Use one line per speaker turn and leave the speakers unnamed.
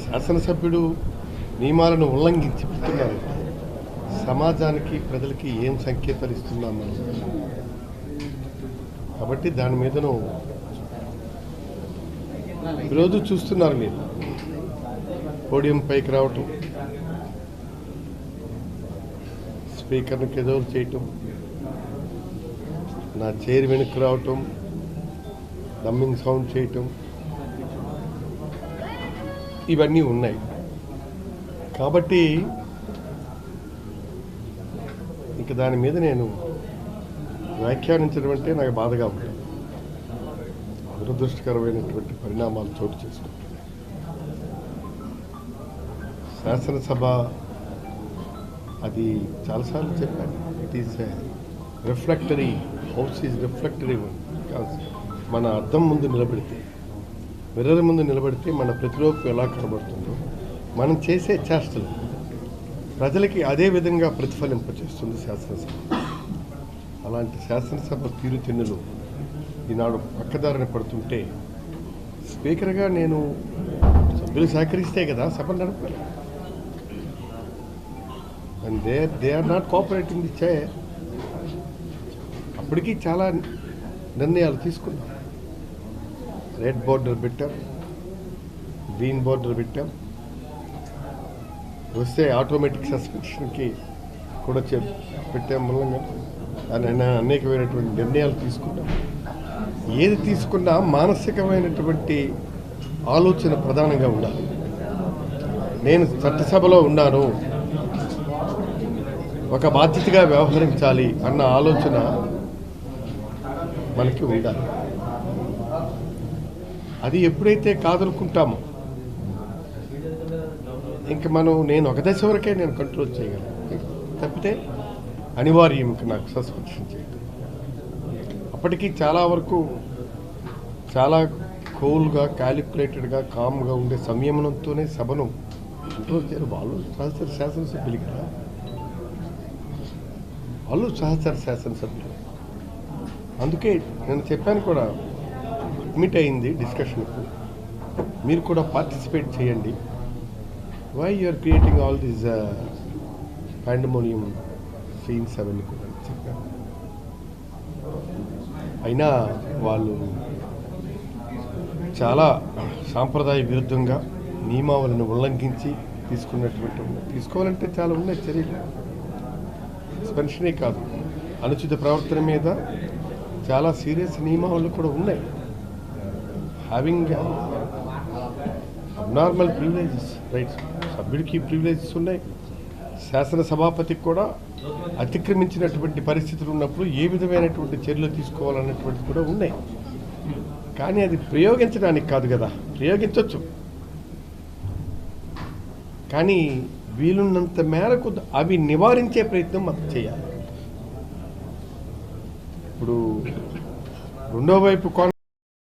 శాసనసభ్యుడు నియమాలను ఉల్లంఘించి పెడుతున్నారు. సమాజానికి ప్రజలకి ఏం సంకేతాలు ఇస్తున్నాం మనం? కాబట్టి దాని మీదను ఈరోజు చూస్తున్నారు మీరు. పోడియం పైకి రావటం, స్పీకర్కి ఏదో చేయటం, నా చైర్ వెనక్కి రావటం, దమ్మింగ్ సౌండ్ చేయటం, ఇవన్నీ ఉన్నాయి. కాబట్టి ఇంక దాని మీద నేను వ్యాఖ్యానించడం అంటే నాకు బాధగా ఉంటుంది. దురదృష్టకరమైనటువంటి పరిణామాలు చోటు చేసుకుంటాయి. శాసనసభ అది చాలాసార్లు చెప్పాను, it is refractory house, is refractory one. మన అద్దం ముందు నిలబడితే, మిర్రర్ ముందు నిలబడితే మన ప్రతిరూపం ఎలా కనబడుతుందో మనం చేసే చేష్టలు ప్రజలకి అదే విధంగా ప్రతిఫలింపచేస్తుంది శాసనసభ. అలాంటి శాసనసభ తీరుతెన్నులు ఈనాడు పక్కదారిన పడుతుంటే, స్పీకర్గా నేను సభ్యులు సహకరిస్తే కదా సభ నడపాలి. And they are not cooperating the chair. అప్పటికీ చాలా నిర్ణయాలు తీసుకున్నాం. రెడ్ బోర్డర్ పెట్టాం, గ్రీన్ బోర్డర్ పెట్టాం, వస్తే ఆటోమేటిక్ సస్పెన్షన్కి కూడా పెట్టాం. మూలంగా అనేకమైనటువంటి నిర్ణయాలు తీసుకున్నాం. ఏది తీసుకున్నా మానసికమైనటువంటి ఆలోచన ప్రధానంగా ఉండాలి. నేను చట్టసభలో ఉన్నాను, ఒక బాధ్యతగా వ్యవహరించాలి అన్న ఆలోచన మనకి ఉండాలి. అది ఎప్పుడైతే కాదనుకుంటామో ఇంక నేను ఒక దశ వరకే నేను కంట్రోల్ చేయగలను, తప్పితే అనివార్యం నాకు సస్పెన్షన్ చేయడం. అప్పటికీ చాలా వరకు చాలా కూల్గా, క్యాలిక్యులేటెడ్గా, కామ్గా ఉండే సంయమనంతోనే సభను కంట్రోల్ చేయరు. వాళ్ళు సహచర శాసనసభ్యులు కదా, వాళ్ళు సహచర శాసనసభ్యులు. అందుకే నేను చెప్పాను కూడా, అడ్మిట్ అయింది డిస్కషన్కు, మీరు కూడా పార్టిసిపేట్ చేయండి. Why you are creating all these pandemonium scenes అవన్నీ కూడా చెప్పాను. అయినా వాళ్ళు చాలా సాంప్రదాయ విరుద్ధంగా నియమావళిని ఉల్లంఘించి తీసుకోవాలంటే చాలా ఉన్నాయి చర్యలు. సస్పెన్షనే కాదు, అనుచిత ప్రవర్తన మీద చాలా సీరియస్ నియమావళులు కూడా ఉన్నాయి. హ్యావింగ్ అబ్నార్మల్ ప్రివిలేజెస్ రైట్స్, సభ్యుడికి ప్రివిలేజెస్ ఉన్నాయి. శాసన సభాపతికి కూడా అతిక్రమించినటువంటి పరిస్థితులు ఉన్నప్పుడు ఏ విధమైనటువంటి చర్యలు తీసుకోవాలన్నటువంటి కూడా ఉన్నాయి. కానీ అది ప్రయోగించడానికి కాదు కదా, ప్రయోగించవచ్చు, కానీ వీలున్నంత మేరకు అవి నివారించే ప్రయత్నం మనం చేయాలి. ఇప్పుడు రెండో వైపు